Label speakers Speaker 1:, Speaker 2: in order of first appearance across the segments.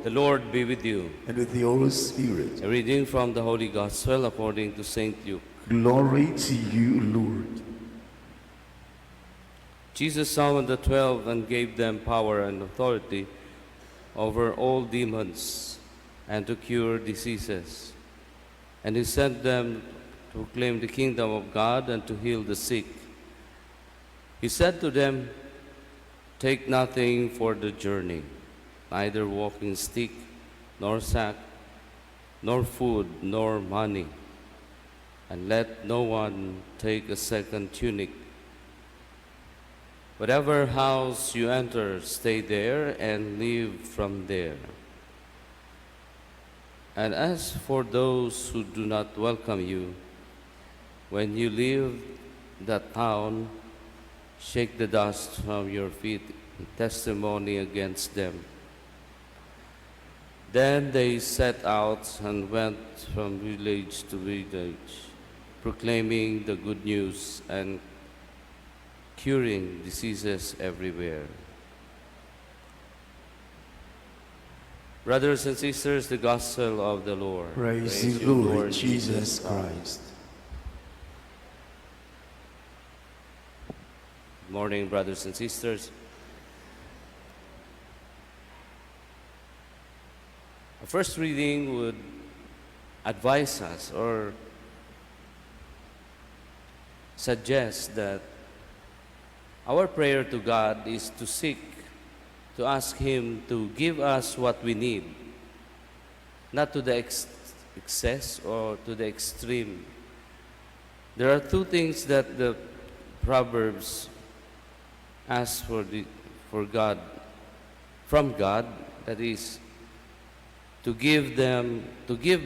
Speaker 1: The Lord be with you.
Speaker 2: and with your spirit.
Speaker 1: A reading from the Holy Gospel according to Saint Luke.
Speaker 2: Glory to you, Lord.
Speaker 1: Jesus summoned the 12 and gave them power and authority over all demons and to cure diseases. And he sent them to proclaim the kingdom of God and to heal the sick. He said to them, "Take nothing for the journey, neither walking stick, nor sack, nor food, nor money. And let no one take a second tunic. Whatever house you enter, stay there and live from there. And as for those who do not welcome you, when you leave that town, shake the dust from your feet in testimony against them." Then they set out and went from village to village, proclaiming the good news and curing diseases everywhere. Brothers and sisters, the gospel of the Lord.
Speaker 2: Praise you, Lord Jesus Christ.
Speaker 1: Good morning, brothers and sisters. Our first reading would advise us or suggest that our prayer to God is to seek, to ask Him to give us what we need, not to the excess or to the extreme. There are two things that the Proverbs ask for God, from God, that is, to give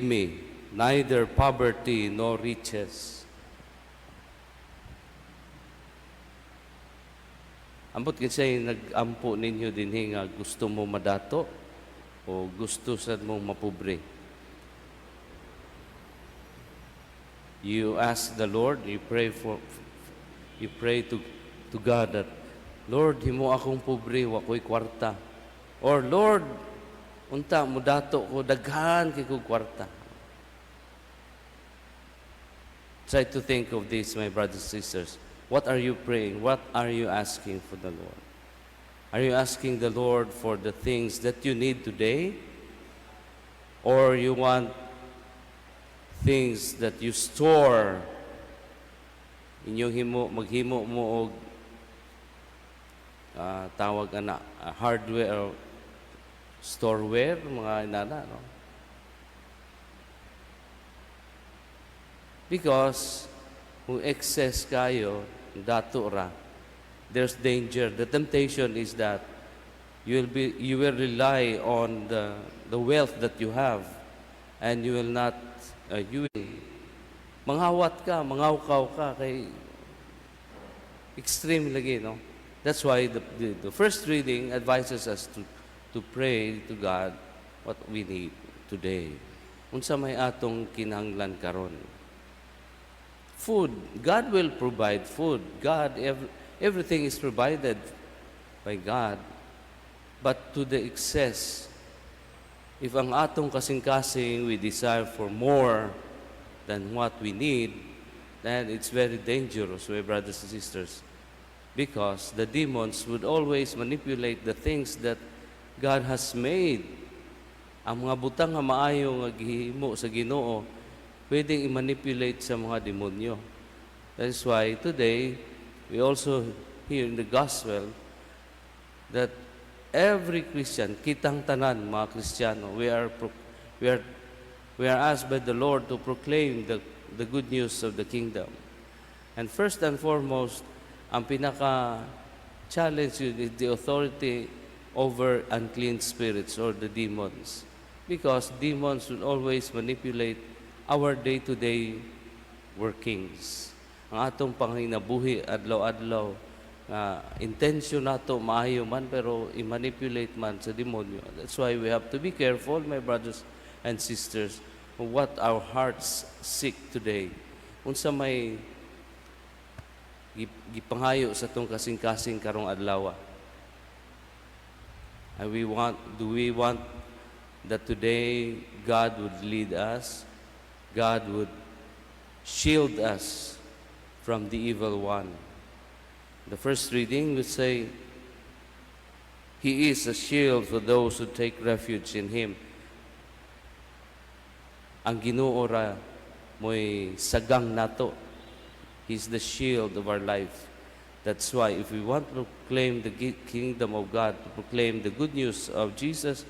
Speaker 1: me neither poverty nor riches. Ambot kasi nag-ampo ninyo din nga gusto mo madato o gusto sad mo mapobre. You ask the Lord, you pray to God that, "Lord, himo akong pobre, wa ko'y kwarta." Or, "Lord, unta mo dato ko, daghan kay kong kwarta." Try to think of this, my brothers and sisters. What are you praying? What are you asking for the Lord? Are you asking the Lord for the things that you need today? Or you want things that you store inyong maghimo mo og tawag ana hardware or storeware, mga inana, no? Because kung excess kayo, dato ra, there's danger. The temptation is that you will rely on the wealth that you have, and you will not manghawat ka, mangawkaw ka kay extreme lagi, no? That's why the first reading advises us to pray to God what we need today. Unsa may atong kinahanglan karon? Food. God will provide food. Everything is provided by God. But to the excess, if ang atong kasing-kasing we desire for more than what we need, then it's very dangerous, my brothers and sisters. Because the demons would always manipulate the things that God has made. Ang mga butang nga maayo nga gihimo sa Ginoo, pwedeng i-manipulate sa mga demonyo. That is why today, we also hear in the gospel that every Christian, kitang tanan mga Kristiyano, we are asked by the Lord to proclaim the good news of the kingdom. And first and foremost, ang pinaka-challenge yun is the authority over unclean spirits or the demons. Because demons will always manipulate our day-to-day workings. Ang atong panghinabuhi, adlaw-adlaw, intention nato maayo man, pero i-manipulate man sa demonyo. That's why we have to be careful, my brothers and sisters, of what our hearts seek today. Unsa may gipanghayo sa tong kasing-kasing karong adlaw. And do we want that today God would lead us, God would shield us from the evil one. The first reading would say, He is a shield for those who take refuge in Him. Ang Ginoo ra mo'y sagang nato. He's the shield of our life. That's why if we want to proclaim the kingdom of God, to proclaim the good news of Jesus,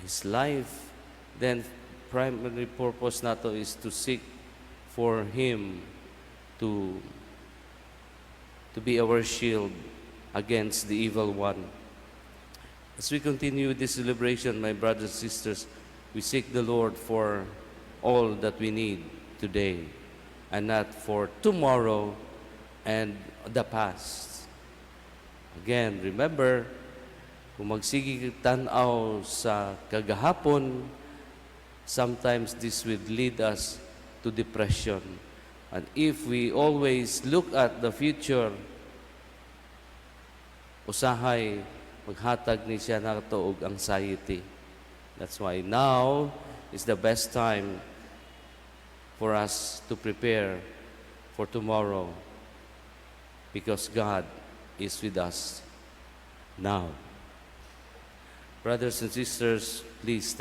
Speaker 1: His life, then primary purpose nato is to seek for Him to be our shield against the evil one. As we continue this celebration, my brothers and sisters, we seek the Lord for all that we need today and not for tomorrow and the past. Again, remember, kung magsige tanaw sa kagahapon, sometimes this will lead us to depression. And if we always look at the future, usahay maghatag ni siya nato og anxiety. That's why now is the best time for us to prepare for tomorrow, because God is with us now. Brothers and sisters, please stand.